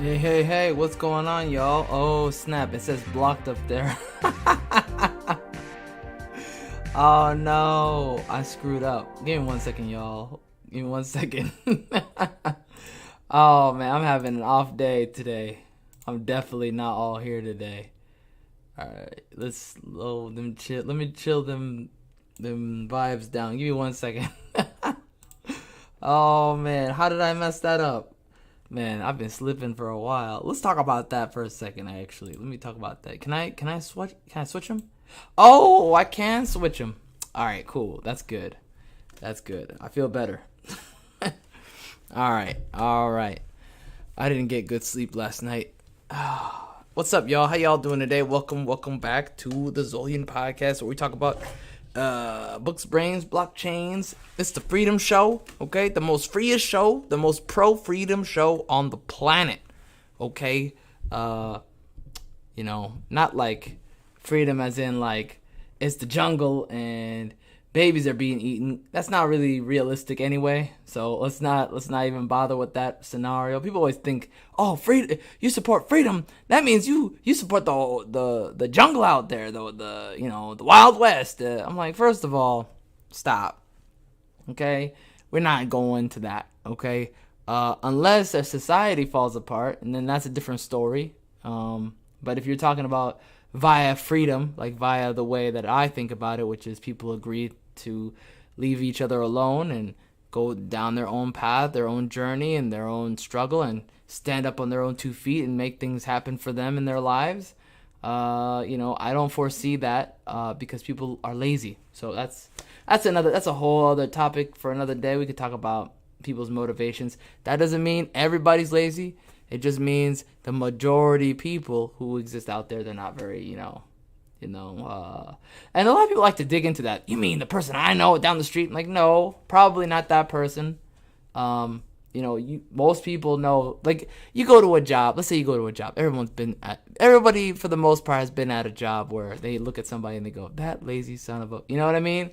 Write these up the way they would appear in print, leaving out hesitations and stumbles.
Hey, what's going on, y'all? Oh, snap, it says blocked up there. Oh, no, I screwed up. Give me 1 second, y'all. Give me 1 second. Oh, man, I'm having an off day today. I'm definitely not all here today. Alright, let's load them chill. Let me chill them vibes down. Give me 1 second. Oh, man, how did I mess that up? Man, I've been slipping for a while. Let's talk about that for a second. Actually, let me talk about that. Can I switch them? Oh, I can switch them. All right, cool. That's good. That's good. I feel better. All right. I didn't get good sleep last night. What's up, y'all? How y'all doing today? Welcome back to the ZolYin podcast, where we talk about books, brains, blockchains. It's the freedom show, okay? The most freest show, the most pro-freedom show on the planet, okay? Not like freedom as in like it's the jungle and babies are being eaten. That's not really realistic anyway. So let's not even bother with that scenario. People always think, oh, freedom, you support freedom. That means you support the jungle out there, the Wild West. I'm like, first of all, stop. Okay, we're not going to that. Okay, unless a society falls apart, and then that's a different story. But if you're talking about via freedom, like via the way that I think about it, which is people agree to leave each other alone and go down their own path, their own journey, and their own struggle, and stand up on their own 2 feet and make things happen for them in their lives. I don't foresee that because people are lazy. So that's a whole other topic for another day. We could talk about people's motivations. That doesn't mean everybody's lazy. It just means the majority people who exist out there, they're not very, and a lot of people like to dig into that. You mean the person I know down the street? I'm like, no, probably not that person. Most people know, like, you go to a job. Let's say you go to a job. Everybody for the most part has been at a job where they look at somebody and they go, that lazy son of a, you know what I mean?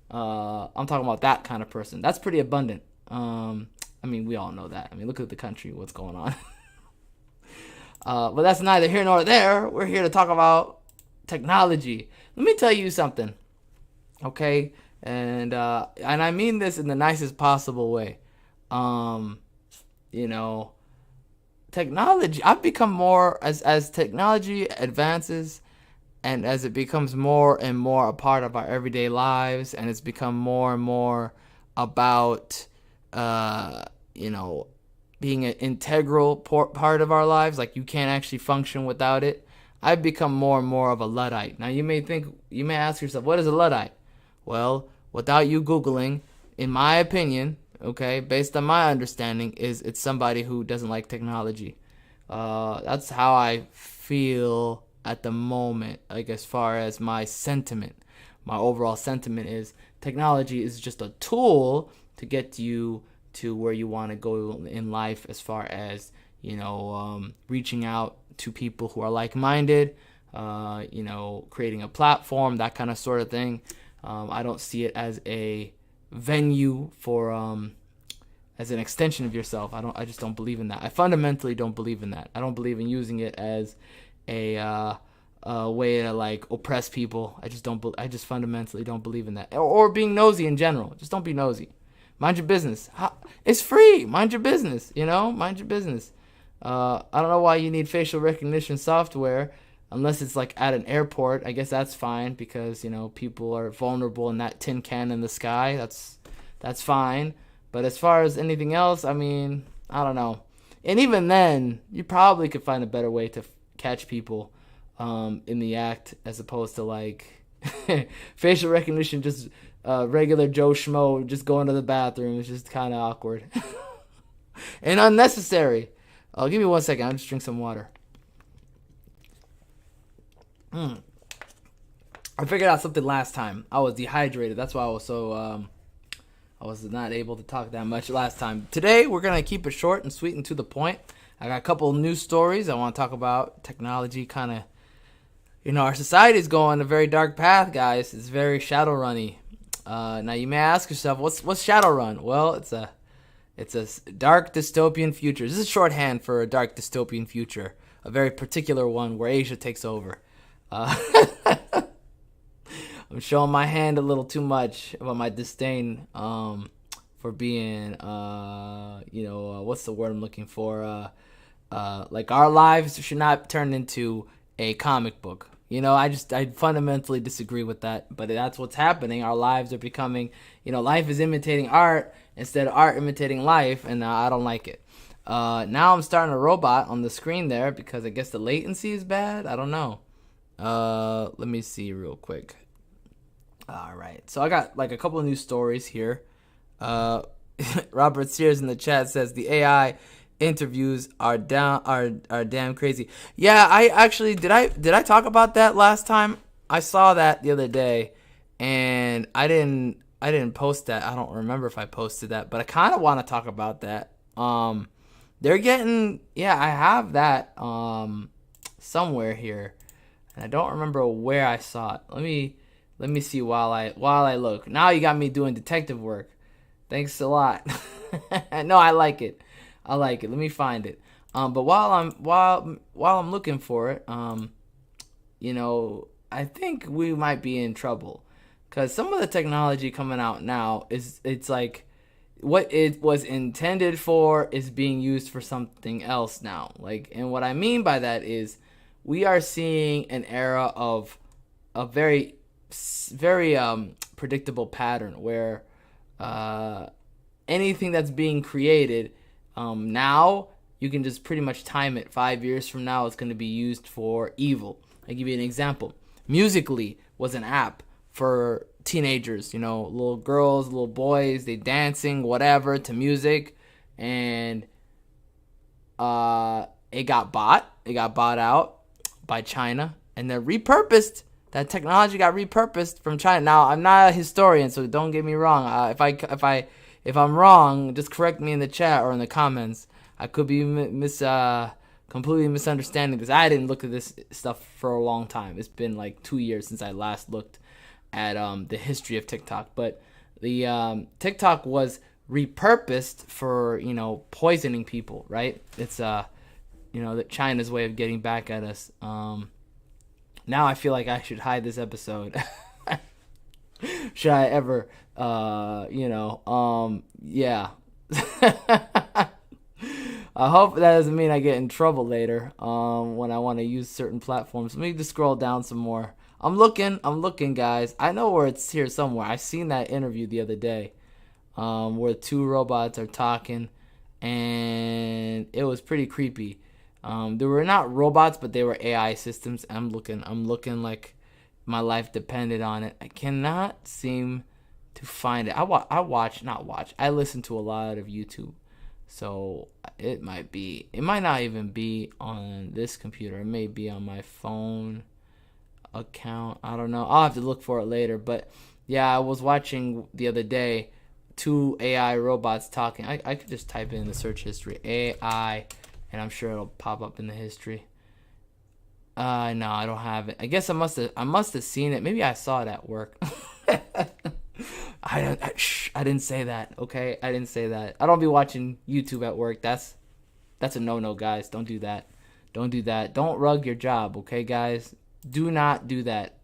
I'm talking about that kind of person. That's pretty abundant. We all know that. Look at the country, what's going on. But that's neither here nor there. We're here to talk about technology. Let me tell you something, okay? And I mean this in the nicest possible way. Technology. I've become more as technology advances, and as it becomes more and more a part of our everyday lives, and it's become more and more about being an integral part of our lives, like you can't actually function without it. I've become more and more of a Luddite. Now you may ask yourself, what is a Luddite? Well, without you Googling, in my opinion, okay, based on my understanding, it's somebody who doesn't like technology. That's how I feel at the moment, like as far as my overall sentiment is technology is just a tool to get you to where you want to go in life, as far as reaching out to people who are like-minded, creating a platform, that kind of sort of thing. I don't see it as a venue for as an extension of yourself. I just don't believe in that. I fundamentally don't believe in that. I don't believe in using it as a way to like oppress people. I just fundamentally don't believe in that. Or being nosy in general. Just don't be nosy. Mind your business. It's free. Mind your business. Mind your business. I don't know why you need facial recognition software unless it's like at an airport. I guess that's fine because people are vulnerable in that tin can in the sky. That's fine. But as far as anything else, I mean, I don't know. And even then, you probably could find a better way to catch people in the act as opposed to like facial recognition. Just regular Joe Schmo just going to the bathroom is just kind of awkward and unnecessary. Give me 1 second. I'll just drink some water. I figured out something last time. I was dehydrated. That's why I was so I was not able to talk that much last time. Today we're gonna keep it short and sweet and to the point. I got a couple of news stories I want to talk about. Technology, kind of, our society is going a very dark path, guys. It's very Shadowrunny. Now you may ask yourself, what's Shadowrun? Well, it's a dark dystopian future. This is shorthand for a dark dystopian future, a very particular one where Asia takes over. I'm showing my hand a little too much about my disdain for being, what's the word I'm looking for? Like our lives should not turn into a comic book. I fundamentally disagree with that, but that's what's happening. Our lives are becoming, life is imitating art instead of art imitating life, and I don't like it. Now I'm starting a robot on the screen there because I guess the latency is bad. I don't know. Let me see real quick. All right, so I got like a couple of news stories here. Robert Sears in the chat says the AI interviews are damn crazy. Yeah, I actually did I talk about that last time? I saw that the other day, and I didn't post that. I don't remember if I posted that, but I kind of want to talk about that. They're getting I have that somewhere here, and I don't remember where I saw it. Let me see while I look. Now you got me doing detective work. Thanks a lot. No, I like it. Let me find it. But while I'm looking for it, I think we might be in trouble because some of the technology coming out now it's like what it was intended for is being used for something else now. And what I mean by that is we are seeing an era of a very predictable pattern where anything that's being created now you can just pretty much time it. 5 years from now it's going to be used for evil. I'll give you an example. Musical.ly was an app for teenagers, little girls, little boys, they dancing whatever to music, and it got bought out by China, and they're repurposed. That technology got repurposed from China. Now, I'm not a historian, so don't get me wrong. If I'm wrong, just correct me in the chat or in the comments. I could be completely misunderstanding this. I didn't look at this stuff for a long time. It's been like 2 years since I last looked at the history of TikTok. But the TikTok was repurposed for poisoning people, right? It's China's way of getting back at us. Now I feel like I should hide this episode. Should I ever, yeah. I hope that doesn't mean I get in trouble later when I want to use certain platforms. Let me just scroll down some more. I'm looking, guys. I know where it's here somewhere. I seen that interview the other day where two robots are talking, and it was pretty creepy. They were not robots, but they were AI systems. I'm looking like my life depended on it. I cannot seem to find it. I listen to a lot of YouTube, so it might not even be on this computer. It may be on my phone account. I don't know. I'll have to look for it later. But yeah, I was watching the other day two AI robots talking. I could just type in the search history AI, and I'm sure it'll pop up in the history. No, I don't have it. I guess I must have seen it. Maybe I saw it at work. I didn't say that. Okay, I didn't say that. I don't be watching YouTube at work. That's a no-no, guys. Don't do that. Don't do that. Don't rug your job, okay, guys? Do not do that.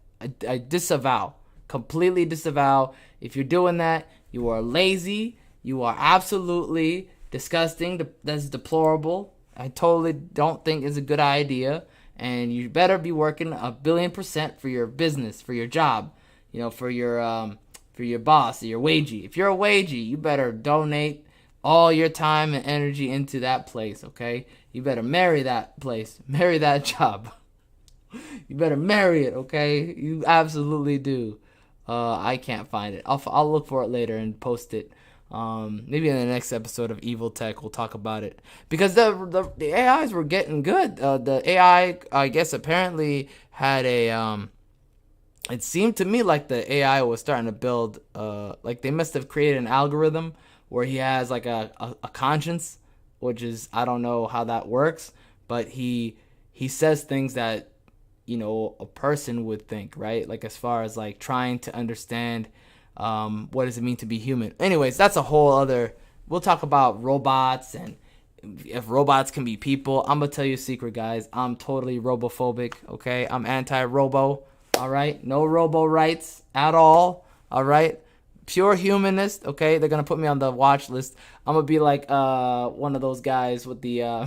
I disavow, completely disavow. If you're doing that, you are lazy. You are absolutely disgusting. That's deplorable. I totally don't think it's a good idea. And you better be working 1,000,000,000% for your business, for your job, for your boss, your wagey. If you're a wagey, you better donate all your time and energy into that place, okay? You better marry that place, marry that job. You better marry it, okay? You absolutely do. I can't find it. I'll look for it later and post it. Maybe in the next episode of Evil Tech we'll talk about it, because the AIs were getting good. The AI, I guess, apparently had a it seemed to me like the AI was starting to build like they must have created an algorithm where he has like a conscience, which is, I don't know how that works, but he says things that a person would think, right? Like as far as like trying to understand what does it mean to be human. Anyways, that's a whole other, we'll talk about robots and if robots can be people. I'm gonna tell you a secret, guys. I'm totally robophobic, okay? I'm anti-robo, all right? No robo rights at all, all right? Pure humanist, okay? They're gonna put me on the watch list. I'm gonna be like one of those guys with the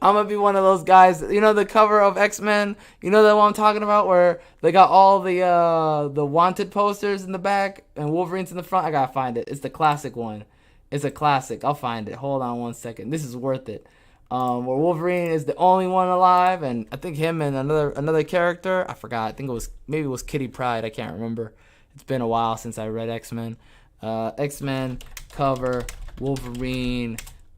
I'm gonna be one of those guys, the cover of X-Men, the one I'm talking about, where they got all the wanted posters in the back and Wolverine's in the front. I gotta find it. It's the classic one. It's a classic. I'll find it. Hold on one second. This is worth it. Where Wolverine is the only one alive, and I think him and another character, I forgot. I think maybe it was Kitty Pryde. I can't remember. It's been a while since I read X-Men. X-Men cover, Wolverine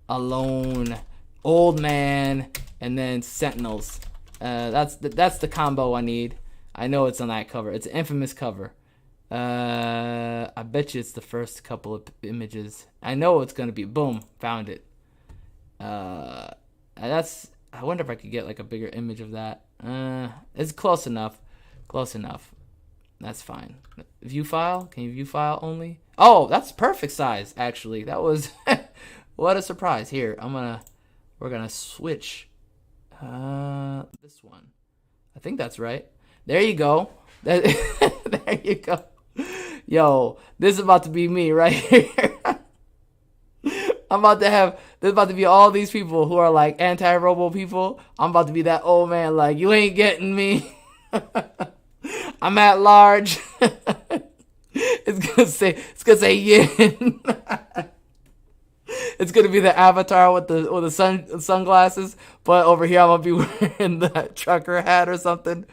alone, Old Man, and then Sentinels. That's the combo I need. I know it's on that cover. It's an infamous cover. I bet you it's the first couple of images. I know it's gonna be. Boom, found it. I wonder if I could get like a bigger image of that. It's close enough. Close enough. That's fine. View file? Can you view file only? Oh, that's perfect size. Actually, that was what a surprise. Here, we're gonna switch this one. I think that's right. There you go. There you go. Yo, this is about to be me right here. There's about to be all these people who are like anti-robo people. I'm about to be that old man like, you ain't getting me. I'm at large. It's gonna say yin. It's gonna be the avatar with the sunglasses, but over here I'm gonna be wearing the trucker hat or something.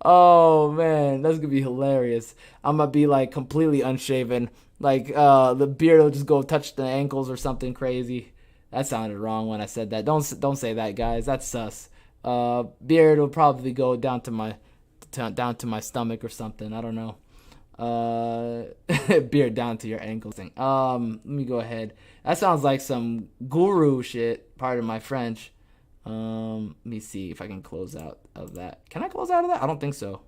Oh man, that's gonna be hilarious. I'm gonna be like completely unshaven, like the beard will just go touch the ankles or something crazy. That sounded wrong when I said that. Don't say that, guys. That's sus. Beard will probably go down to my stomach or something. I don't know. Beard down to your ankles thing. Let me go ahead. That sounds like some guru shit. Pardon my French. Let me see if I can close out of that. Can I close out of that? I don't think so.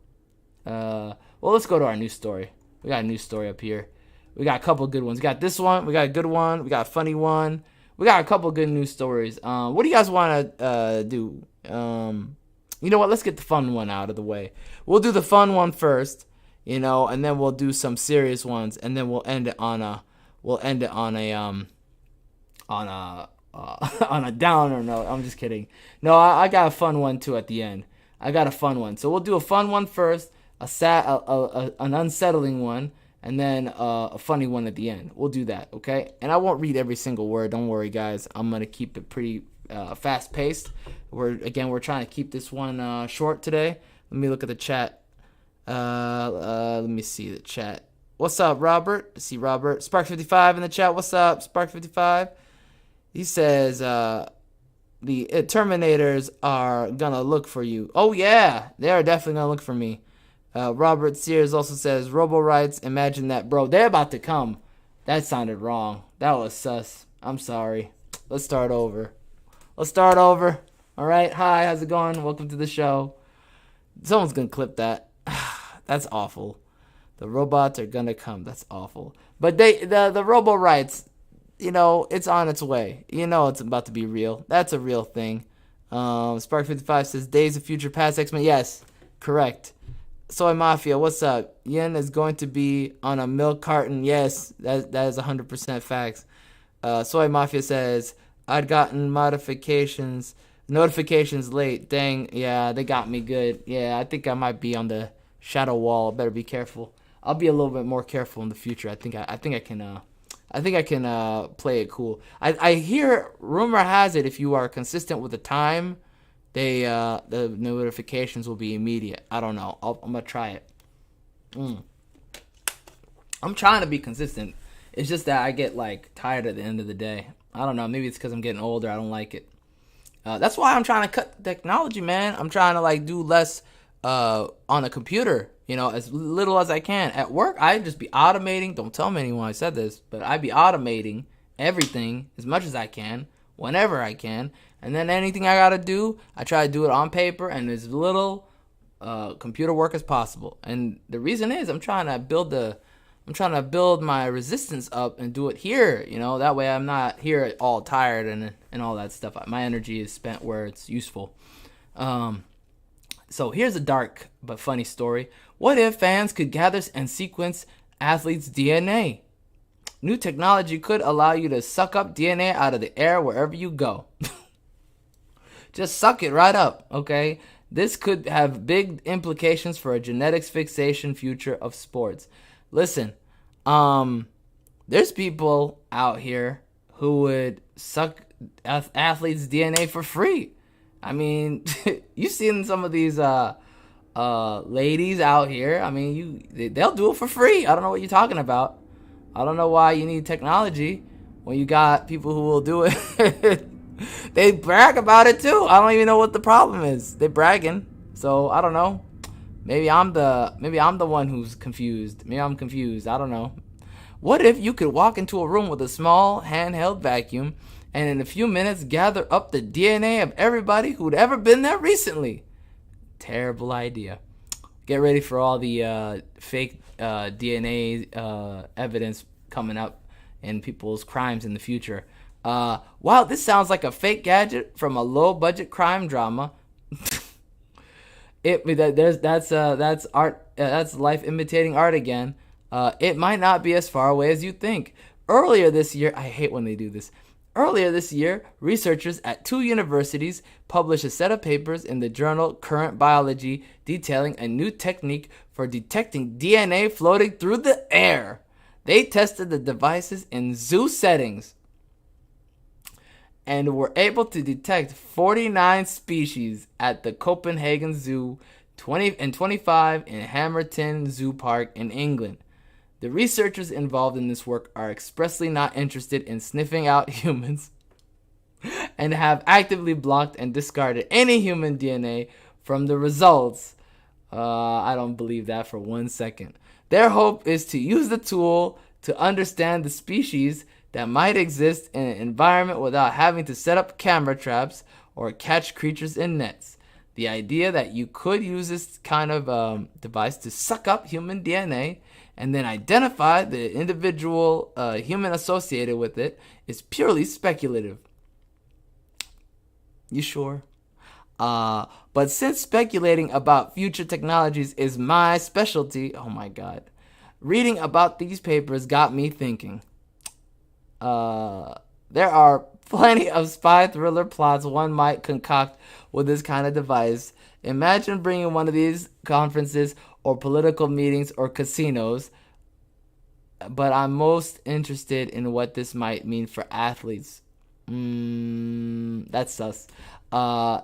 Well, let's go to our news story. We got a news story up here. We got a couple good ones. We got this one. We got a good one. We got a funny one. We got a couple good news stories. What do you guys want to do? You know what? Let's get the fun one out of the way. We'll do the fun one first, and then we'll do some serious ones, and then we'll end it on a on a downer note. I'm just kidding. No, I got a fun one too at the end. I got a fun one. So we'll do a fun one first, an unsettling one, and then a funny one at the end. We'll do that, okay? And I won't read every single word. Don't worry, guys. I'm gonna keep it pretty fast paced. We're trying to keep this one short today. Let me look at the chat. Let me see the chat. What's up, Robert? I see Robert. Spark55 in the chat. What's up, Spark55? He says, the Terminators are gonna look for you. Oh yeah, they are definitely gonna look for me. Robert Sears also says, Robo Rights, imagine that, bro. They're about to come. That sounded wrong. That was sus. I'm sorry. Let's start over. All right. Hi, how's it going? Welcome to the show. Someone's gonna clip that. That's awful. The robots are gonna come. That's awful. But the Robo Rights, it's on its way. It's about to be real. That's a real thing. Spark 55 says Days of Future Past X-Men. Yes, correct. Soy Mafia, what's up? Yin is going to be on a milk carton. Yes, that is 100% facts. Soy Mafia says, I'd gotten notifications late. Dang, yeah, they got me good. Yeah, I think I might be on the shadow wall. Better be careful. I'll be a little bit more careful in the future. I think I can play it cool. I hear, rumor has it, if you are consistent with the time, the notifications will be immediate. I don't know. I'm gonna try it. I'm trying to be consistent. It's just that I get like tired at the end of the day. I don't know. Maybe it's because I'm getting older. I don't like it. That's why I'm trying to cut technology, man. I'm trying to like do less on a computer. As little as I can. At work, I'd just be automating. Don't tell me anyone I said this, but I'd be automating everything as much as I can, whenever I can. And then anything I gotta do, I try to do it on paper and as little computer work as possible. And the reason is I'm trying to build my resistance up and do it here. That way I'm not here all tired and all that stuff. My energy is spent where it's useful. So here's a dark but funny story. What if fans could gather and sequence athletes' DNA? New technology could allow you to suck up DNA out of the air wherever you go. Just suck it right up, okay? This could have big implications for a genetics fixation future of sports. Listen, there's people out here who would suck athletes' DNA for free. I mean, you've seen some of these ladies out here. I mean, they'll do it for free. I don't know what you're talking about. I don't know why you need technology when you got people who will do it. They brag about it too. I don't even know what the problem is. They're bragging. So I don't know. Maybe I'm the one who's confused. Maybe I'm confused. I don't know. What if you could walk into a room with a small handheld vacuum and in a few minutes gather up the DNA of everybody who'd ever been there recently? Terrible idea. Get ready for all the fake DNA evidence coming up in people's crimes in the future. Wow, this sounds like a fake gadget from a low-budget crime drama. That's art. That's life imitating art again. It might not be as far away as you think. Earlier this year, I hate when they do this. Earlier this year, researchers at 2 universities published a set of papers in the journal Current Biology detailing a new technique for detecting DNA floating through the air. They tested the devices in zoo settings and were able to detect 49 species at the Copenhagen Zoo, 25 in Hamerton Zoo Park in England. The researchers involved in this work are expressly not interested in sniffing out humans and have actively blocked and discarded any human DNA from the results. I don't believe that for 1 second. Their hope is to use the tool to understand the species that might exist in an environment without having to set up camera traps or catch creatures in nets. The idea that you could use this kind of device to suck up human DNA and then identify the individual human associated with it is purely speculative. You sure? But since speculating about future technologies is my specialty, oh my god, reading about these papers got me thinking. There are plenty of spy thriller plots one might concoct with this kind of device. Imagine bringing one of these conferences or political meetings or casinos, but I'm most interested in what this might mean for athletes. That's sus.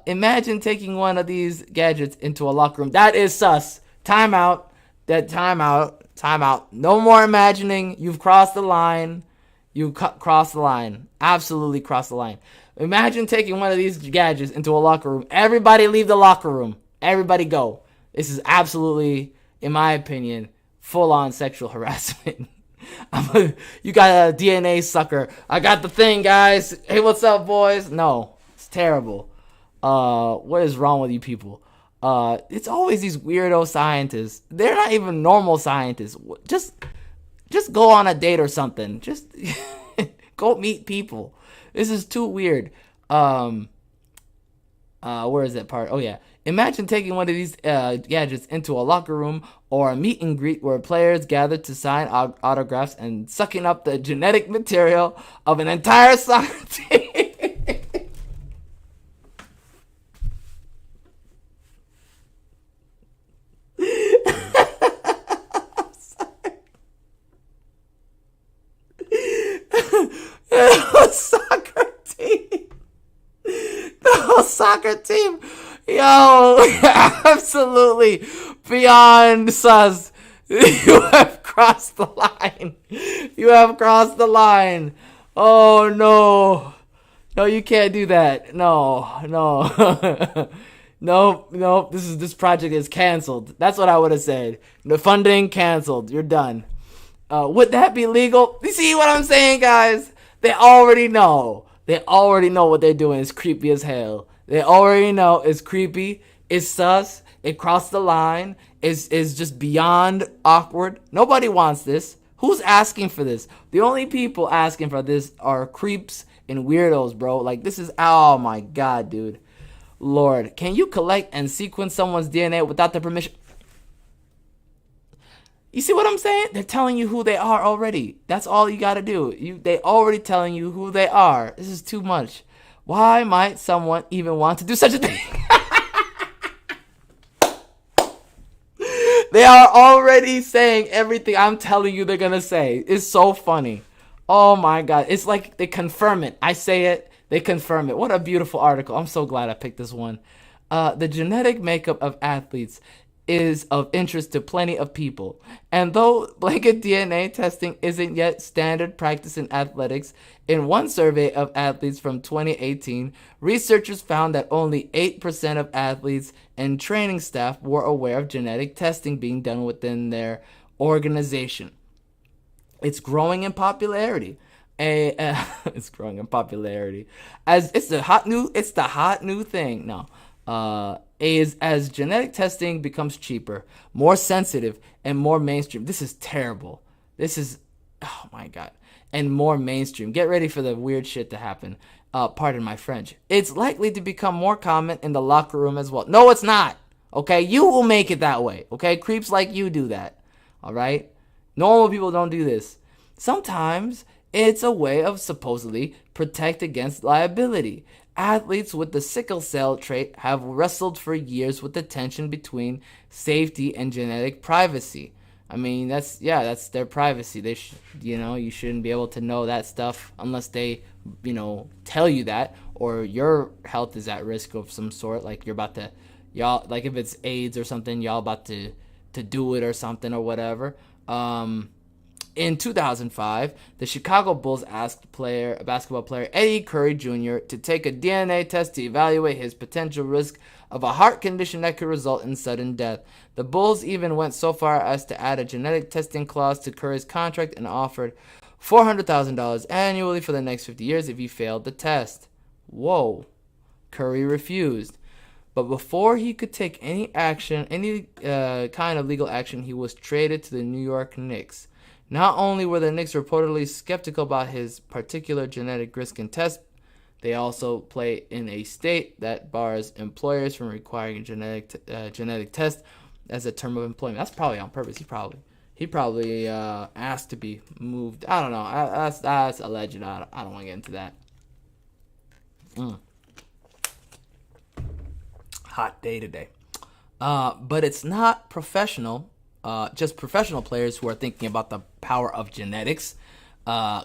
Imagine taking one of these gadgets into a locker room. That is sus. Time out. Time out. No more imagining. You've crossed the line. Crossed the line. Absolutely crossed the line. Imagine taking one of these gadgets into a locker room. Everybody leave the locker room. Everybody go. This is absolutely, in my opinion, full-on sexual harassment. You got a DNA sucker. I got the thing, guys. Hey, what's up, boys? No, it's terrible. What is wrong with you people? It's always these weirdo scientists. They're not even normal scientists. Just go on a date or something. Just go meet people. This is too weird. Where is that part? Oh yeah. Imagine taking one of these gadgets into a locker room or a meet and greet where players gather to sign autographs and sucking up the genetic material of an entire soccer team. Soccer team. The whole soccer team. Yo, absolutely beyond sus. You have crossed the line. You have crossed the line. Oh no. No, you can't do that. No, no. No. This project is canceled. That's what I would have said. The funding canceled. You're done. Would that be legal? You see what I'm saying, guys? They already know. They already know what they're doing is creepy as hell. They already know it's creepy. It's sus. It crossed the line. It's just beyond awkward. Nobody wants this. Who's asking for this? The only people asking for this are creeps and weirdos, bro. Like, this is, oh my god, dude. Lord, can you collect and sequence someone's DNA without their permission? You see what I'm saying? They're telling you who they are already. That's all you gotta do. They already telling you who they are. This is too much. Why might someone even want to do such a thing? They are already saying everything I'm telling you they're gonna say. It's so funny. Oh my god. It's like they confirm it. I say it, they confirm it. What a beautiful article. I'm so glad I picked this one. The genetic makeup of athletes is of interest to plenty of people. And though blanket DNA testing isn't yet standard practice in athletics, in one survey of athletes from 2018, researchers found that only 8% of athletes and training staff were aware of genetic testing being done within their organization. It's growing in popularity. It's growing in popularity as it's the hot new thing. No. Is as genetic testing becomes cheaper, more sensitive, and more mainstream. This is terrible. This is, oh my god, and more mainstream. Get ready for the weird shit to happen. Pardon my French. It's likely to become more common in the locker room as well. No, it's not. Okay, you will make it that way. Okay, creeps like you do that. All right, normal people don't do this. Sometimes it's a way of supposedly protect against liability. Athletes with the sickle cell trait have wrestled for years with the tension between safety and genetic privacy. I mean, that's their privacy. They you shouldn't be able to know that stuff unless they, tell you that, or your health is at risk of some sort. Like you're about to, like if it's AIDS or something, y'all about to do it or something or whatever. In 2005, the Chicago Bulls asked basketball player Eddie Curry Jr. to take a DNA test to evaluate his potential risk of a heart condition that could result in sudden death. The Bulls even went so far as to add a genetic testing clause to Curry's contract and offered $400,000 annually for the next 50 years if he failed the test. Whoa. Curry refused. But before he could take any kind of legal action, he was traded to the New York Knicks. Not only were the Knicks reportedly skeptical about his particular genetic risk and test, they also play in a state that bars employers from requiring a genetic test as a term of employment. That's probably on purpose. He probably asked to be moved. I don't know. That's alleged. I don't want to get into that. Hot day today. But it's not professional. Just professional players who are thinking about the power of genetics.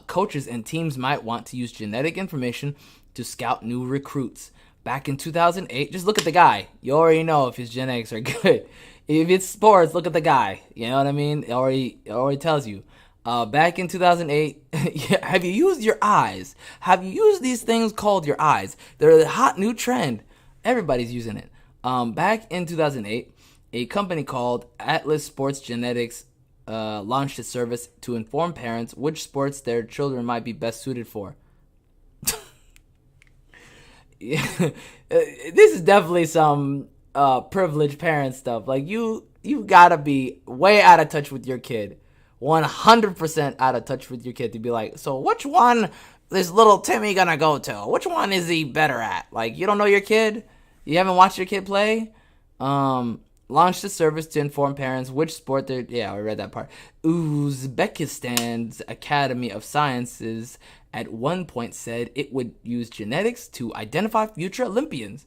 Coaches and teams might want to use genetic information to scout new recruits. Back in 2008, just look at the guy. You already know if his genetics are good. If it's sports, look at the guy. You know what I mean? It already tells you. Back in 2008, have you used your eyes? Have you used these things called your eyes? They're a hot new trend. Everybody's using it. Back in 2008, a company called Atlas Sports Genetics launched a service to inform parents which sports their children might be best suited for. This is definitely some privileged parent stuff. Like you gotta be way out of touch with your kid, 100% out of touch with your kid to be like, so which one is little Timmy gonna go to? Which one is he better at? Like, you don't know your kid. You haven't watched your kid play? Launched a service to inform parents which sport they're... Yeah, I read that part. Uzbekistan's Academy of Sciences at one point said it would use genetics to identify future Olympians.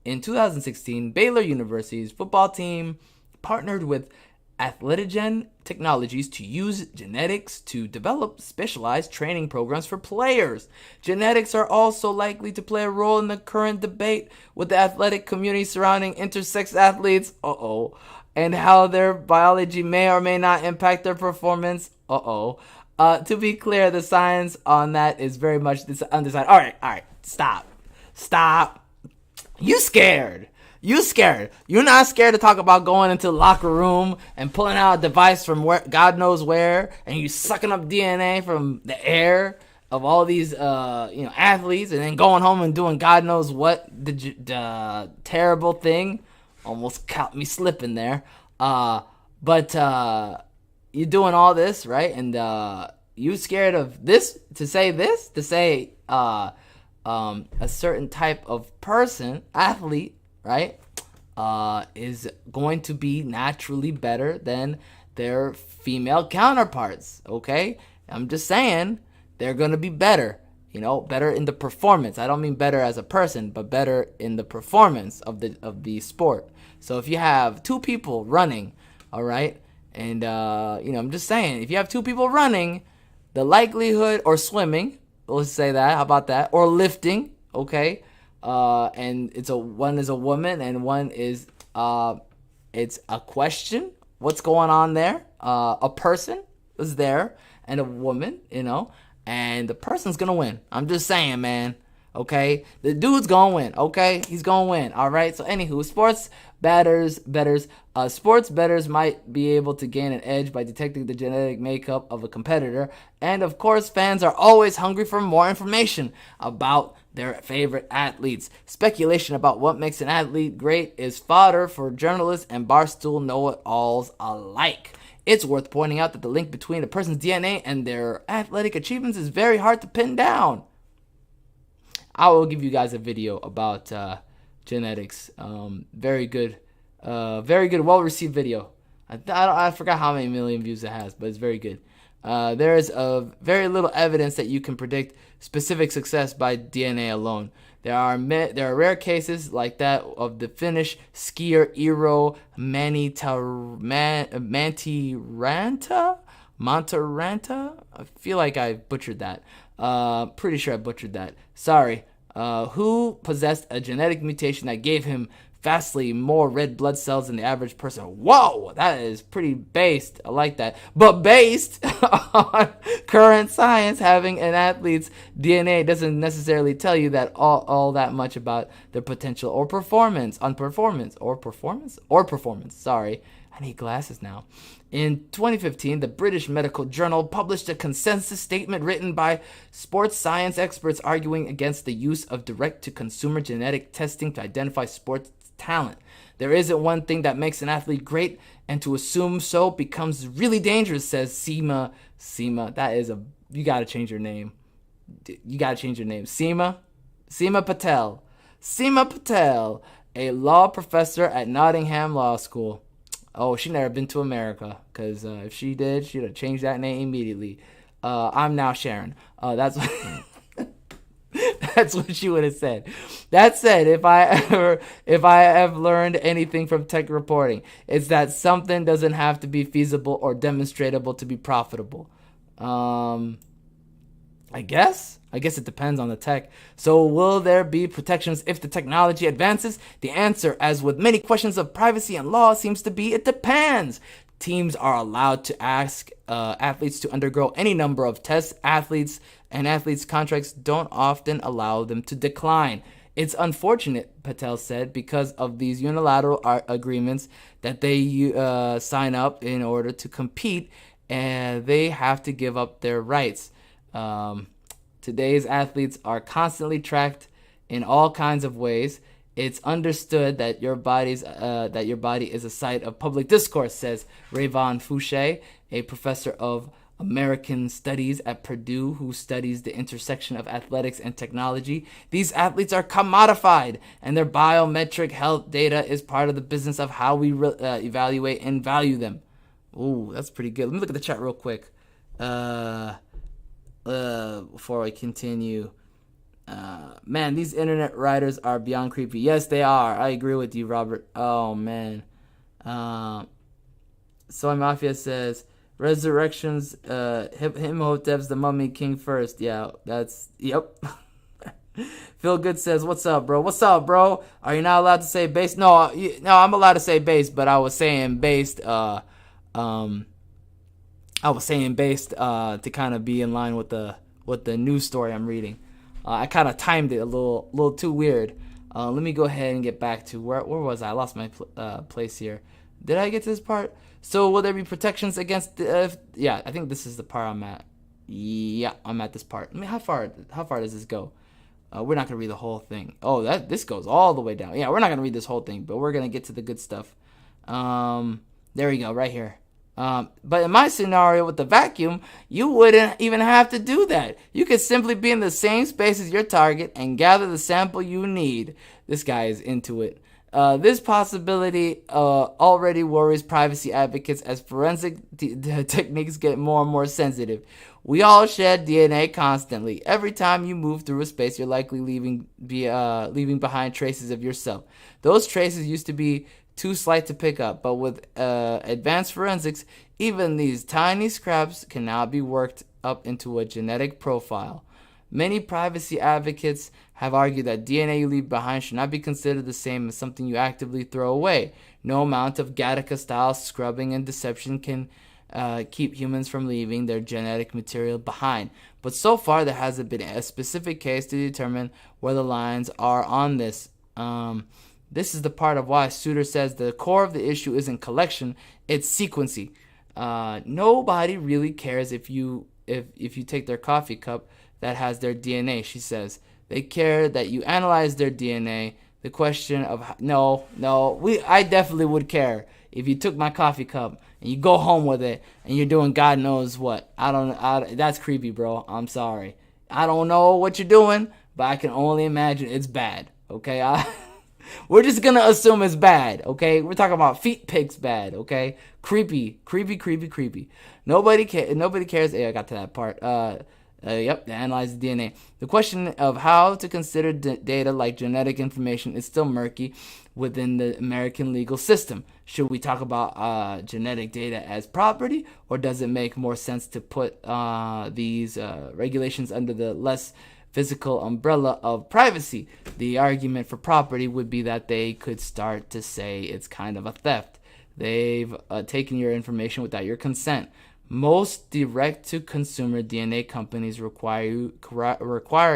In 2016, Baylor University's football team partnered with Athletigen Technologies to use genetics to develop specialized training programs for players. Genetics are also likely to play a role in the current debate with the athletic community surrounding intersex athletes, and how their biology may or may not impact their performance, to be clear, the science on that is very much undecided. All right, stop. You scared. You're not scared to talk about going into the locker room and pulling out a device from where God knows where, and you sucking up DNA from the air of all these athletes, and then going home and doing God knows what the terrible thing. Almost caught me slipping there. But you're doing all this, right? And you scared of this to say a certain type of person, athlete, right, is going to be naturally better than their female counterparts, okay? I'm just saying they're going to be better, better in the performance. I don't mean better as a person, but better in the performance of the sport. So if you have two people running, all right, and, I'm just saying, if you have two people running, the likelihood, or swimming, let's say that, how about that, or lifting, okay, and one is a woman and one is it's a question. What's going on there? A person is there and a woman, and the person's gonna win. I'm just saying, man. Okay, the dude's gonna win. Okay, he's gonna win. All right. So, anywho, sports bettors might be able to gain an edge by detecting the genetic makeup of a competitor, and of course, fans are always hungry for more information about their favorite athletes. Speculation about what makes an athlete great is fodder for journalists and barstool know-it-alls alike. It's worth pointing out that the link between a person's DNA and their athletic achievements is very hard to pin down. I will give you guys a video about genetics. Very good, well-received video. I forgot how many million views it has, but it's very good. There is very little evidence that you can predict specific success by DNA alone. There are rare cases like that of the Finnish skier Eero Montaranta. I feel like I butchered that. Pretty sure I butchered that. Sorry. Who possessed a genetic mutation that gave him vastly more red blood cells than the average person. Whoa, that is pretty based. I like that. But based on current science, having an athlete's DNA doesn't necessarily tell you that all that much about their potential or performance. Sorry, I need glasses now. In 2015, the British Medical Journal published a consensus statement written by sports science experts arguing against the use of direct-to-consumer genetic testing to identify sports talent. There isn't one thing that makes an athlete great, and to assume so becomes really dangerous, says Seema, that is you gotta change your name. Seema Patel, a law professor at Nottingham Law School. Oh, she never been to America, because if she did, she'd have changed that name immediately. I'm now Sharon. That's what that's what she would have said. That said, if I have learned anything from tech reporting, it's that something doesn't have to be feasible or demonstratable to be profitable. I guess it depends on the tech. So will there be protections if the technology advances? The answer, as with many questions of privacy and law, seems to be it depends. Teams are allowed to ask athletes to undergo any number of tests. Athletes' contracts don't often allow them to decline. It's unfortunate, Patel said, because of these unilateral agreements that they sign up in order to compete, and they have to give up their rights. Today's athletes are constantly tracked in all kinds of ways. It's understood that your body is a site of public discourse, says Rayvon Fouché, a professor of American Studies at Purdue, who studies the intersection of athletics and technology. These athletes are commodified, and their biometric health data is part of the business of how we evaluate and value them. Ooh, that's pretty good. Let me look at the chat real quick before I continue. Man, these internet writers are beyond creepy. Yes, they are. I agree with you, Robert. Oh, man. Soy Mafia says, Resurrections, Imhotep's the mummy king first. Yeah, yep. Phil Good says, what's up, bro? What's up, bro? Are you not allowed to say base? No, I'm allowed to say base, but I was saying based, to kind of be in line with the news story I'm reading. I kind of timed it a little too weird. Let me go ahead and get back to where was I? I lost my place here. Did I get to this part? So will there be protections against yeah, I think this is the part I'm at. Yeah, I'm at this part. I mean, how far does this go? We're not gonna read the whole thing. Oh, this goes all the way down. Yeah, we're not gonna read this whole thing, but we're gonna get to the good stuff. There we go, right here. But in my scenario with the vacuum, you wouldn't even have to do that. You could simply be in the same space as your target and gather the sample you need. This guy is into it. This possibility already worries privacy advocates as forensic techniques get more and more sensitive. We all shed DNA constantly. Every time you move through a space, you're likely leaving behind traces of yourself. Those traces used to be too slight to pick up, but with advanced forensics, even these tiny scraps can now be worked up into a genetic profile. Many privacy advocates have argued that DNA you leave behind should not be considered the same as something you actively throw away. No amount of Gattaca-style scrubbing and deception can keep humans from leaving their genetic material behind. But so far, there hasn't been a specific case to determine where the lines are on this. This is the part of why Souter says the core of the issue isn't collection, it's sequencing. Nobody really cares if you take their coffee cup that has their DNA, she says. They care that you analyze their DNA. The question of I definitely would care if you took my coffee cup and you go home with it and you're doing God knows what. That's creepy, bro. I'm sorry. I don't know what you're doing, but I can only imagine it's bad. Okay, we're just gonna assume it's bad. Okay, we're talking about feet pics bad. Okay, creepy. Nobody cares. Hey, I got to that part. Yep, they analyze the DNA. The question of how to consider data like genetic information is still murky within the American legal system. Should we talk about genetic data as property, or does it make more sense to put these regulations under the less physical umbrella of privacy? The argument for property would be that they could start to say it's kind of a theft. They've taken your information without your consent. Most direct-to-consumer DNA companies require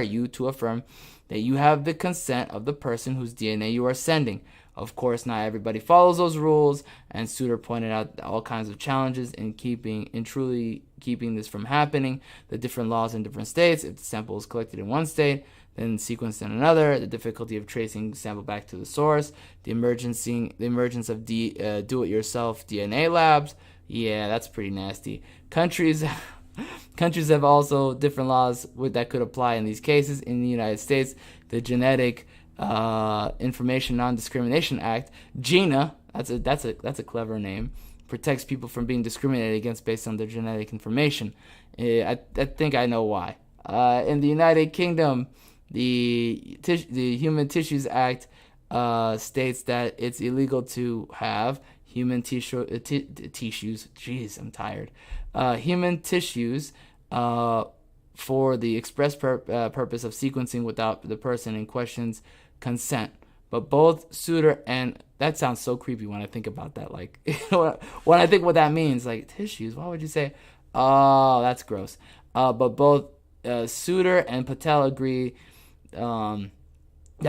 you to affirm that you have the consent of the person whose DNA you are sending. Of course, not everybody follows those rules, and Souter pointed out all kinds of challenges in truly keeping this from happening. The different laws in different states. If the sample is collected in one state, then sequenced in another. The difficulty of tracing sample back to the source. The emergence of do-it-yourself DNA labs. Yeah, that's pretty nasty. Countries have also different laws that could apply in these cases. In the United States, the Genetic Information Non-Discrimination Act, GINA, that's a clever name, protects people from being discriminated against based on their genetic information. I think I know why. In the United Kingdom, the Human Tissues Act states that it's illegal to have human tissues. Jeez, I'm tired. Human tissues for the express purpose of sequencing without the person in question's consent. But both Souter and that sounds so creepy when I think about that. Like when I think what that means, like tissues. Why would you say? Oh, that's gross. But both Souter and Patel agree that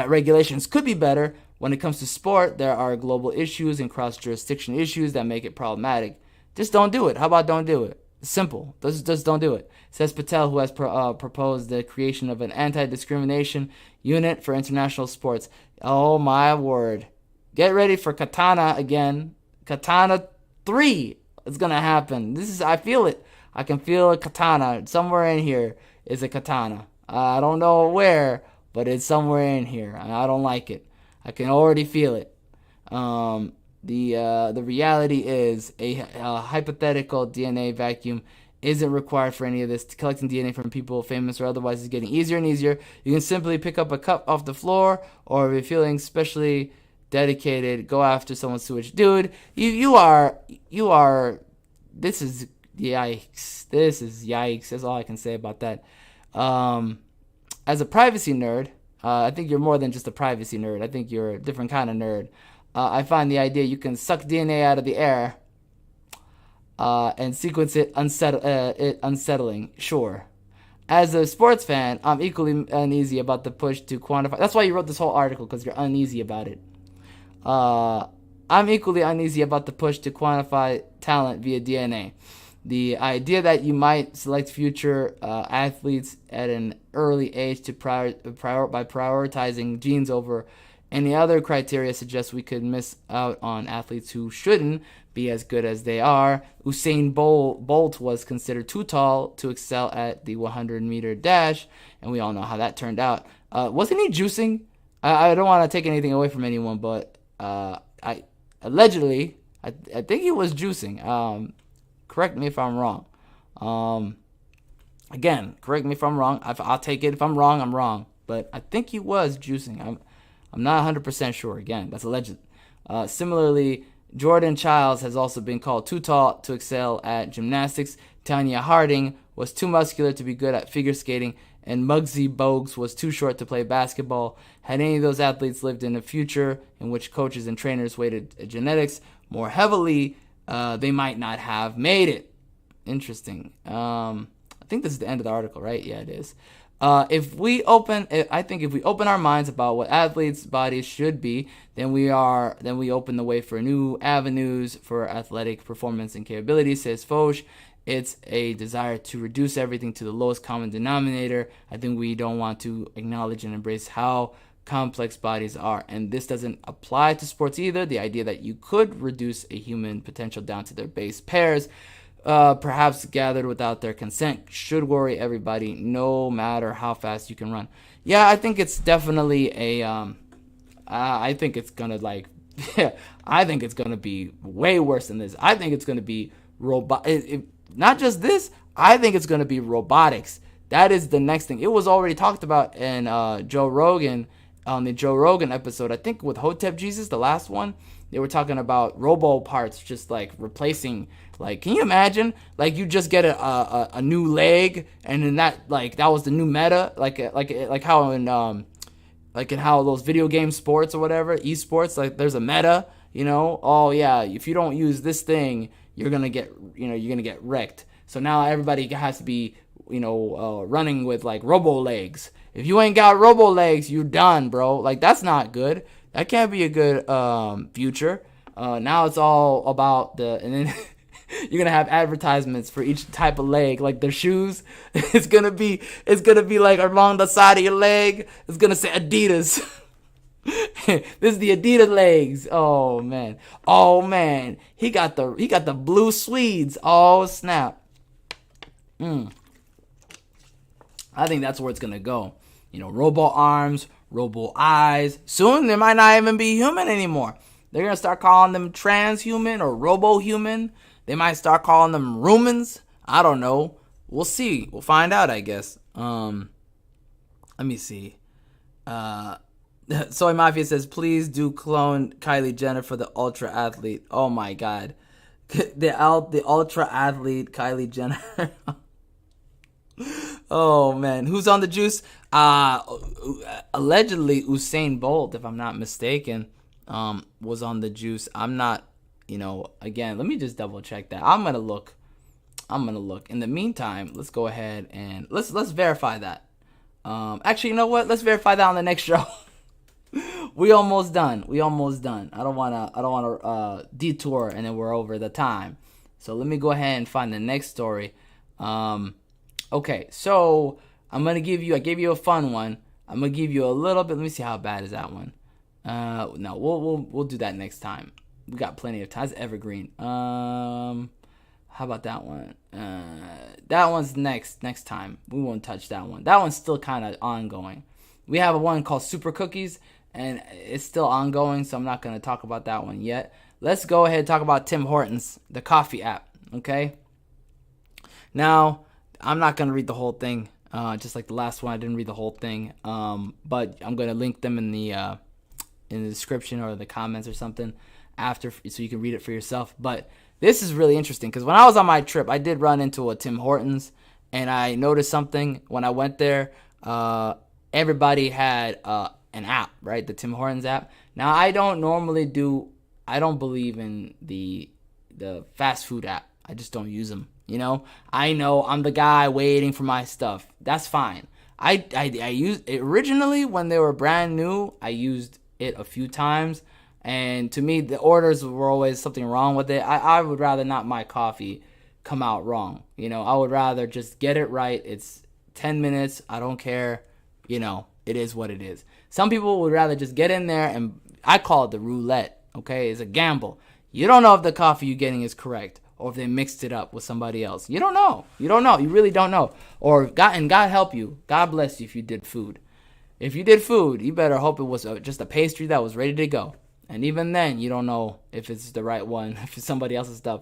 regulations could be better. When it comes to sport, there are global issues and cross-jurisdiction issues that make it problematic. Just don't do it. How about don't do it? Simple. Just don't do it. Says Patel, who has proposed the creation of an anti-discrimination unit for international sports. Oh my word. Get ready for Katana again. Katana 3 is going to happen. I feel it. I can feel a katana somewhere in here. Is a katana. I don't know where, but it's somewhere in here. I don't like it. I can already feel it. The reality is a hypothetical DNA vacuum isn't required for any of this. Collecting DNA from people famous or otherwise is getting easier and easier. You can simply pick up a cup off the floor, or if you're feeling especially dedicated, go after someone's sewage. Dude, you are. This is yikes. This is yikes. That's all I can say about that. As a privacy nerd, I think you're more than just a privacy nerd. I think you're a different kind of nerd. I find the idea you can suck DNA out of the air and sequence it unsettling. Sure. As a sports fan, I'm equally uneasy about the push to quantify. That's why you wrote this whole article, because you're uneasy about it. I'm equally uneasy about the push to quantify talent via DNA. The idea that you might select future athletes at an early age by prioritizing genes over any other criteria suggests we could miss out on athletes who shouldn't be as good as they are. Usain Bolt was considered too tall to excel at the 100-meter dash, and we all know how that turned out. Wasn't he juicing? I don't want to take anything away from anyone, but I think he was juicing. Correct me if I'm wrong. Again, correct me if I'm wrong. I'll take it. If I'm wrong, I'm wrong. But I think he was juicing. I'm not 100% sure. Again, that's alleged. Similarly, Jordan Childs has also been called too tall to excel at gymnastics. Tanya Harding was too muscular to be good at figure skating. And Muggsy Bogues was too short to play basketball. Had any of those athletes lived in a future in which coaches and trainers weighted genetics more heavily, they might not have made it. Interesting. I think this is the end of the article, right? Yeah, it is. If we open our minds about what athletes' bodies should be, then we open the way for new avenues for athletic performance and capability, says Foch. It's a desire to reduce everything to the lowest common denominator. I think we don't want to acknowledge and embrace how complex bodies are. And this doesn't apply to sports either. The idea that you could reduce a human potential down to their base pairs, perhaps gathered without their consent, should worry everybody, no matter how fast you can run. Yeah, I think it's definitely I think it's gonna I think it's gonna be way worse than this. I think it's gonna be not just this. I think it's gonna be robotics. That is the next thing. It was already talked about in Joe Rogan, on the Joe Rogan episode. I think with Hotep Jesus, the last one, they were talking about robo parts, just like replacing. Like, can you imagine? Like, you just get a new leg, and then that was the new meta. Like how in how those video game sports or whatever, esports, like there's a meta. Oh yeah, if you don't use this thing, you're gonna get wrecked. So now everybody has to be running with like robo legs. If you ain't got robo legs, you done, bro. Like, that's not good. That can't be a good future. Now it's all about and then you're gonna have advertisements for each type of leg, like their shoes. It's gonna be like along the side of your leg. It's gonna say Adidas. This is the Adidas legs. Oh man. He got the blue Swedes. Oh snap. I think that's where it's gonna go. Robo arms, robo eyes. Soon they might not even be human anymore. They're gonna start calling them transhuman or robo-human. They might start calling them rumans. I don't know. We'll see. We'll find out, I guess. Let me see. Soy Mafia says, please do clone Kylie Jenner for the ultra athlete. Oh my god. The ultra athlete Kylie Jenner. Oh man, who's on the juice? Allegedly Usain Bolt, if I'm not mistaken, was on the juice. I'm not, again, let me just double check that. I'm gonna look. In the meantime, let's go ahead and let's verify that. Actually, you know what? Let's verify that on the next show. We almost done. I don't wanna detour and then we're over the time. So let me go ahead and find the next story. Okay, so I gave you a fun one. I'm gonna give you a little bit. Let me see, how bad is that one? No, we'll do that next time. We got plenty of time. It's evergreen. How about that one? that one's next time. We won't touch that one. That one's still kind of ongoing. We have a one called Super Cookies, and it's still ongoing, so I'm not going to talk about that one yet. Let's go ahead and talk about Tim Hortons, the coffee app, okay? Now, I'm not going to read the whole thing, just like the last one. I didn't read the whole thing, but I'm going to link them in the description or the comments or something after, so you can read it for yourself. But this is really interesting because when I was on my trip, I did run into a Tim Hortons, and I noticed something when I went there. Everybody had an app, right? The Tim Hortons app. Now, I don't believe in the fast food app. I just don't use them. I know I'm the guy waiting for my stuff. That's fine. I used it originally when they were brand new. I used it a few times, and to me, the orders were always something wrong with it. I would rather not my coffee come out wrong. I would rather just get it right. It's 10 minutes. I don't care. It is what it is. Some people would rather just get in there, and I call it the roulette, okay? It's a gamble. You don't know if the coffee you're getting is correct or if they mixed it up with somebody else. You don't know. You really don't know. Or God help you. God bless you if you did food. If you did food, you better hope it was just a pastry that was ready to go. And even then, you don't know if it's the right one, if it's somebody else's stuff.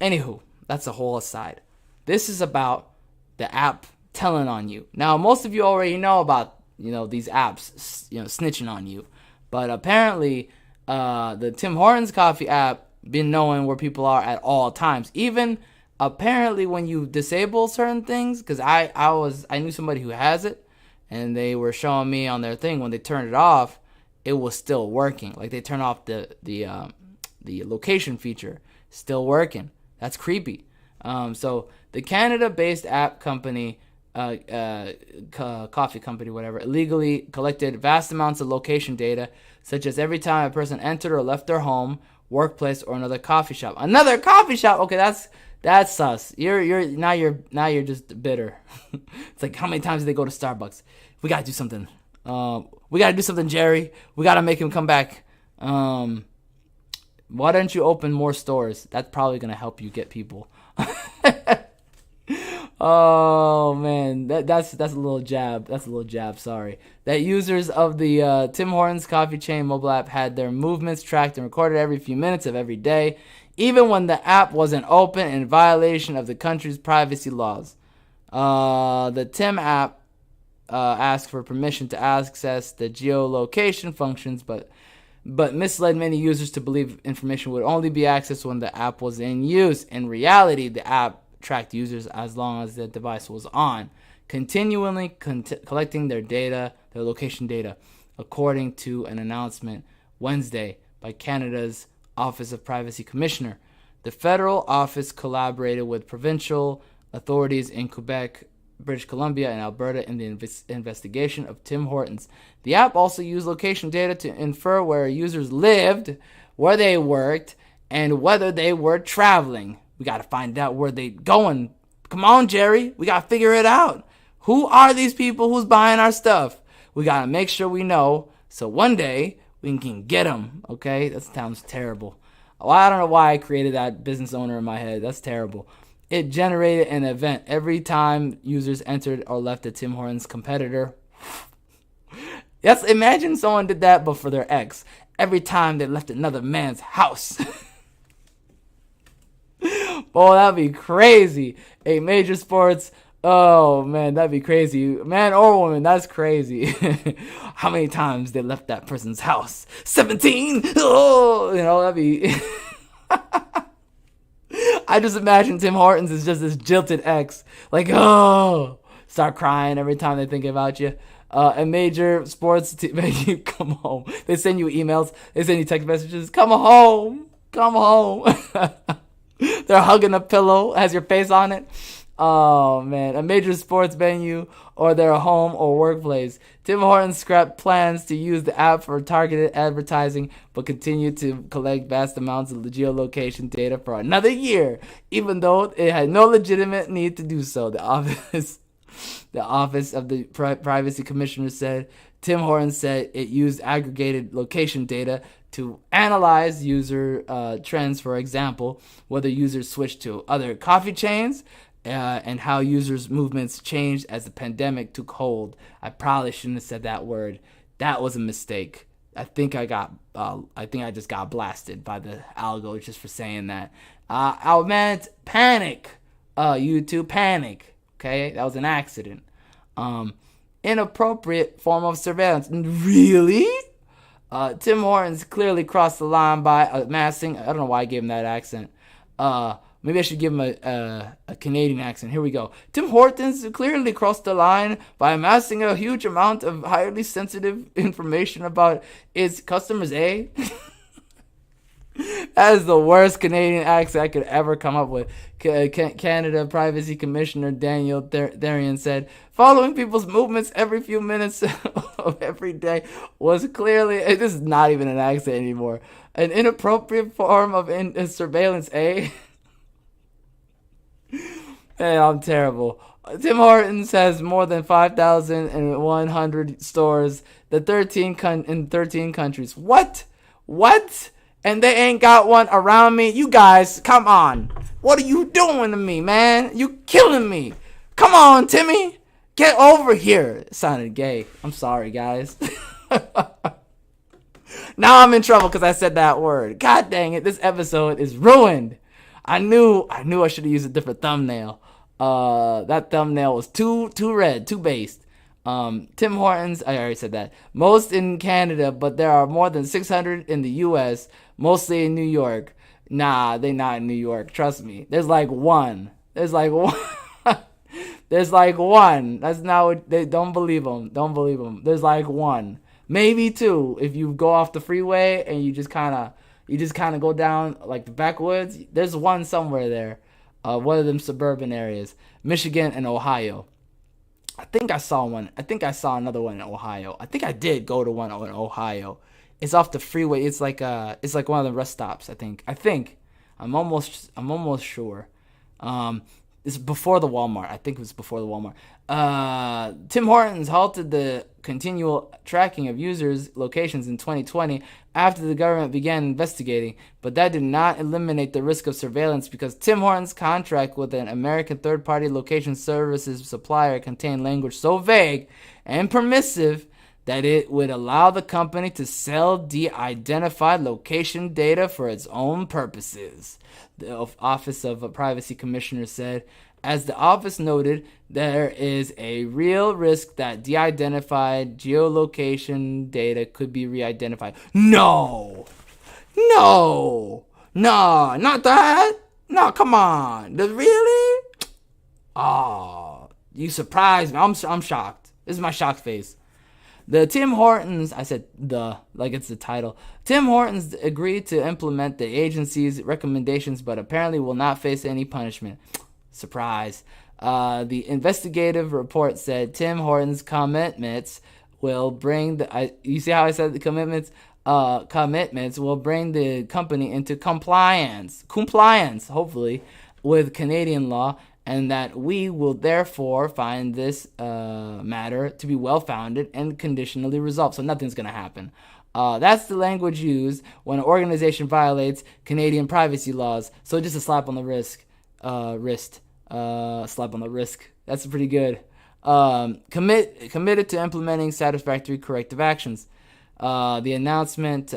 Anywho, that's a whole aside. This is about the app telling on you. Now, most of you already know about, these apps, snitching on you. But apparently, the Tim Hortons coffee app been knowing where people are at all times. Even apparently when you disable certain things, because I knew somebody who has it, and they were showing me on their thing when they turned it off, it was still working. Like they turned off the location feature, still working. That's creepy. So the Canada-based app company, coffee company, whatever, illegally collected vast amounts of location data, such as every time a person entered or left their home, workplace, or another coffee shop. Another coffee shop. Okay, that's sus. You're just bitter. It's like, how many times did they go to Starbucks? We gotta do something. Jerry. We gotta make him come back. Why don't you open more stores? That's probably gonna help you get people. Oh man, that's a little jab. That's a little jab. Sorry. That users of the Tim Hortons coffee chain mobile app had their movements tracked and recorded every few minutes of every day, even when the app wasn't open, in violation of the country's privacy laws. The Tim app asked for permission to access the geolocation functions, but misled many users to believe information would only be accessed when the app was in use. In reality, the app tracked users as long as the device was on, continually collecting their location data, according to an announcement Wednesday by Canada's Office of Privacy Commissioner. The federal office collaborated with provincial authorities in Quebec, British Columbia, and Alberta in the investigation of Tim Hortons. The app also used location data to infer where users lived, where they worked, and whether they were traveling. We got to find out where they going. Come on, Jerry. We got to figure it out. Who are these people who's buying our stuff? We got to make sure we know, so one day we can get them, okay? That sounds terrible. Well, I don't know why I created that business owner in my head. That's terrible. It generated an event every time users entered or left a Tim Hortons competitor. Yes, imagine someone did that, but for their ex. Every time they left another man's house. Oh, that'd be crazy. A major sports. Oh, man, that'd be crazy. Man or woman, that's crazy. How many times they left that person's house? 17? Oh, that'd be... I just imagine Tim Hortons is just this jilted ex. Like, start crying every time they think about you. A major sports team, you come home. They send you emails. They send you text messages. Come home. Come home. They're hugging a pillow, has your face on it. Oh, man. A major sports venue or their home or workplace. Tim Hortons scrapped plans to use the app for targeted advertising, but continued to collect vast amounts of geolocation data for another year, even though it had no legitimate need to do so. The office of the Privacy Commissioner said Tim Hortons said it used aggregated location data to analyze user trends, for example, whether users switched to other coffee chains and how users' movements changed as the pandemic took hold. I probably shouldn't have said that word. That was a mistake. I think I just got blasted by the algo just for saying that. I meant panic. YouTube, panic. Okay, that was an accident. Inappropriate form of surveillance. Really? Tim Hortons clearly crossed the line by amassing. I don't know why I gave him that accent. Maybe I should give him a Canadian accent. Here we go. Tim Hortons clearly crossed the line by amassing a huge amount of highly sensitive information about its customers. That is the worst Canadian accent I could ever come up with. Canada Privacy Commissioner Daniel Therian said, following people's movements every few minutes of every day was clearly, this is not even an accent anymore, an inappropriate form of surveillance, Hey, I'm terrible. Tim Hortons has more than 5,100 stores in 13 countries. What? And they ain't got one around me? You guys, come on. What are you doing to me, man? You killing me. Come on, Timmy. Get over here. It sounded gay. I'm sorry, guys. Now I'm in trouble because I said that word. God dang it. This episode is ruined. I knew I should have used a different thumbnail. That thumbnail was too red, too based. Tim Hortons, I already said that. Most in Canada, but there are more than 600 in the U.S., mostly in New York. Nah, they not in New York. Trust me. There's like one. There's like one. That's not what they don't believe them. There's like one, maybe two. If you go off the freeway and you just kind of go down like the backwoods, there's one somewhere there. One of them suburban areas, Michigan and Ohio. I think I saw one. I think I saw another one in Ohio. I think I did go to one in Ohio. It's off the freeway. It's like one of the rest stops. I think. I'm almost sure. It's before the Walmart. I think it was before the Walmart. Tim Hortons halted the continual tracking of users' locations in 2020 after the government began investigating, but that did not eliminate the risk of surveillance because Tim Hortons' contract with an American third-party location services supplier contained language so vague and permissive that it would allow the company to sell de-identified location data for its own purposes, the Office of a Privacy Commissioner said. As the office noted, there is a real risk that de-identified geolocation data could be re-identified. No, not that. No, come on. Really? Oh, you surprised me. I'm shocked. This is my shocked face. The Tim Hortons, I said like it's the title. Tim Hortons agreed to implement the agency's recommendations, but apparently will not face any punishment. Surprise. The investigative report said Tim Hortons' commitments will bring you see how I said the commitments? Commitments will bring the company into compliance, hopefully, with Canadian law, and that we will therefore find this matter to be well-founded and conditionally resolved. So nothing's going to happen. That's the language used when an organization violates Canadian privacy laws. So just a slap on the wrist. Slap on the wrist. That's pretty good. Committed to implementing satisfactory corrective actions. The announcement,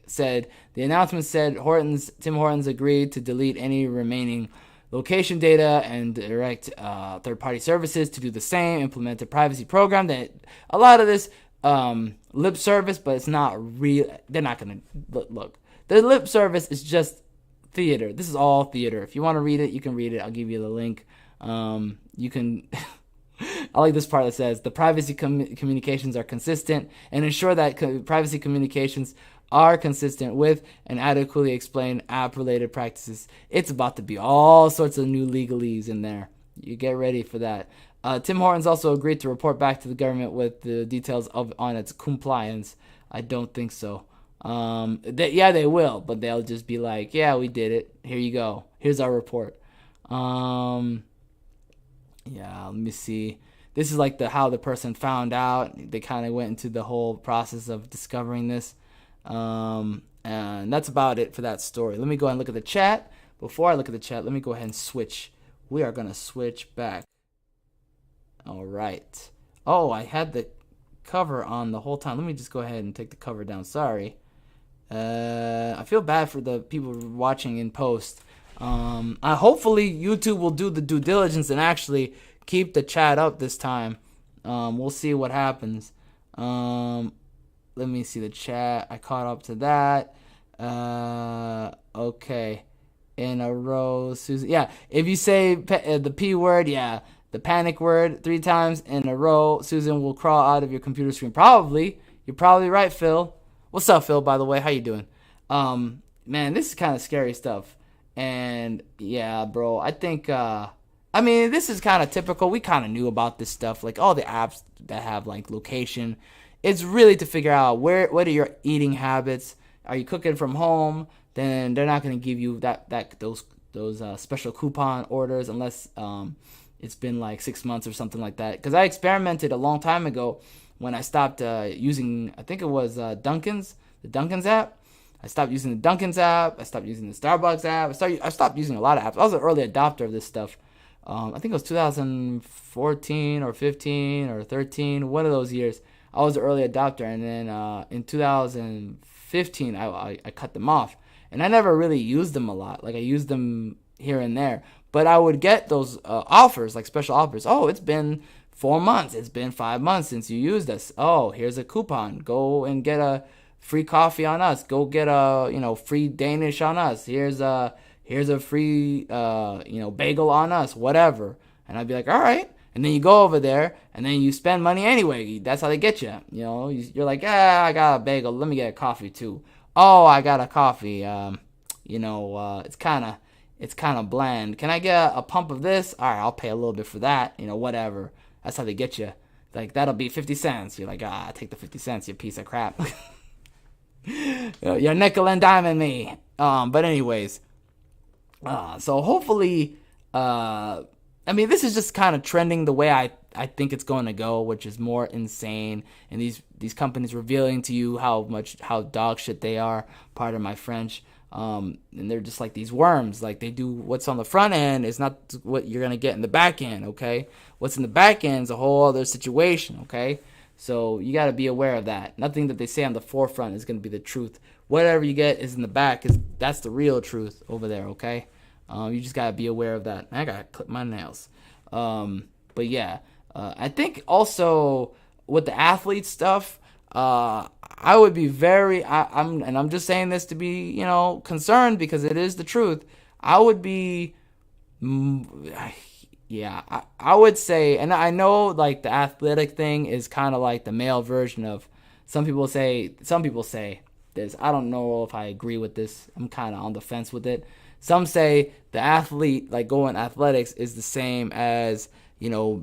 said Tim Hortons agreed to delete any remaining location data and direct third-party services to do the same. Implement a privacy program. That a lot of this lip service, but it's not real. They're not gonna look. The lip service is just theater. This is all theater. If you want to read it, you can read it. I'll give you the link. You can. I like this part that says the privacy communications are consistent and ensure that privacy communications are consistent with and adequately explain app-related practices. It's about to be all sorts of new legalese in there. You get ready for that. Tim Hortons also agreed to report back to the government with the details on its compliance. I don't think so. They will, but they'll just be like, yeah, we did it. Here you go. Here's our report. Let me see. This is like how the person found out. They kind of went into the whole process of discovering this. And that's about it for that story. Let me go and look at the chat before I look at the chat, let me go ahead and switch. We are gonna switch back. All right. Oh, I had the cover on the whole time. Let me just go ahead and take the cover down. Sorry. I feel bad for the people watching in post. Hopefully YouTube will do the due diligence and actually keep the chat up this time. We'll see what happens. Let me see the chat. I caught up to that. Okay. In a row, Susan. Yeah, if you say the P word, yeah, the panic word 3 times in a row, Susan will crawl out of your computer screen. Probably. You're probably right, Phil. What's up, Phil, by the way? How you doing? Man, this is kind of scary stuff. And yeah, bro, I think this is kind of typical. We kind of knew about this stuff, like all the apps that have like location. It's really to figure out what are your eating habits. Are you cooking from home? Then they're not going to give you those special coupon orders unless it's been like 6 months or something like that. Because I experimented a long time ago when I stopped using, I think it was the Dunkin's app. I stopped using the Dunkin's app. I stopped using the Starbucks app. I stopped using a lot of apps. I was an early adopter of this stuff. I think it was 2014 or 15 or 13, one of those years. I was an early adopter, and then in 2015, I cut them off. And I never really used them a lot. Like, I used them here and there. But I would get those offers, like special offers. Oh, it's been 4 months. It's been 5 months since you used us. Oh, here's a coupon. Go and get a free coffee on us. Go get a, free Danish on us. Here's a free, bagel on us. Whatever. And I'd be like, all right. And then you go over there, and then you spend money anyway. That's how they get you. You're like, I got a bagel. Let me get a coffee too. Oh, I got a coffee. It's kind of bland. Can I get a pump of this? All right, I'll pay a little bit for that. Whatever. That's how they get you. Like, that'll be 50 cents. You're like, take the 50 cents, you piece of crap. You're nickel and diming me. But anyways, so hopefully, this is just kind of trending the way I think it's going to go, which is more insane. And these companies revealing to you how dog shit they are. Pardon my French. And they're just like these worms. Like, they do what's on the front end is not what you're gonna get in the back end. Okay, what's in the back end is a whole other situation. Okay, so you got to be aware of that. Nothing that they say on the forefront is gonna be the truth. Whatever you get is in the back that's the real truth over there. Okay, you just gotta be aware of that. I gotta clip my nails. But yeah, I think also with the athlete stuff, I would be I'm just saying this to be, concerned because it is the truth. I would be, I would say, and I know like the athletic thing is kind of like the male version of, some people say this. I don't know if I agree with this. I'm kind of on the fence with it. Some say the athlete, like going athletics, is the same as, a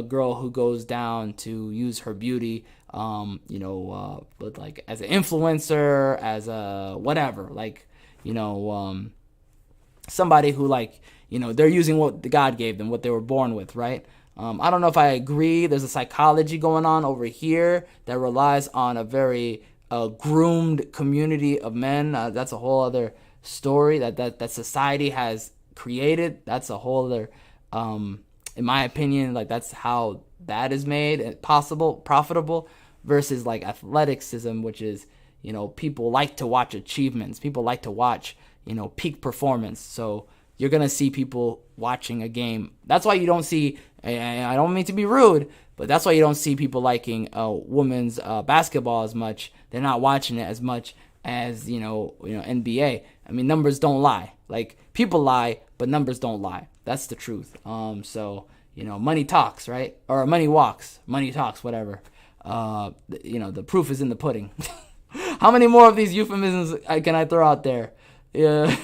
girl who goes down to use her beauty, but like as an influencer, as a whatever, like, somebody who like, they're using what God gave them, what they were born with, right? I don't know if I agree. There's a psychology going on over here that relies on a very groomed community of men. That's a whole other story that society has created. That's a whole other, in my opinion, like that's how that is made profitable versus like athleticism, which is, people like to watch achievements. People like to watch, peak performance. So you're going to see people watching a game. That's why you don't see, I don't mean to be rude, but that's why you don't see people liking women's basketball as much. They're not watching it as much as, NBA. I mean, numbers don't lie. Like, people lie, but numbers don't lie. That's the truth. So, money talks, right? Or money walks. Money talks, whatever. The proof is in the pudding. How many more of these euphemisms can I throw out there? Yeah.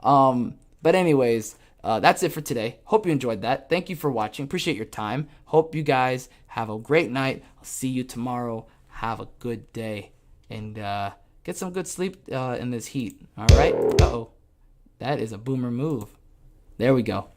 But anyways, that's it for today. Hope you enjoyed that. Thank you for watching. Appreciate your time. Hope you guys have a great night. I'll see you tomorrow. Have a good day. And get some good sleep in this heat. All right? Uh-oh. That is a boomer move. There we go.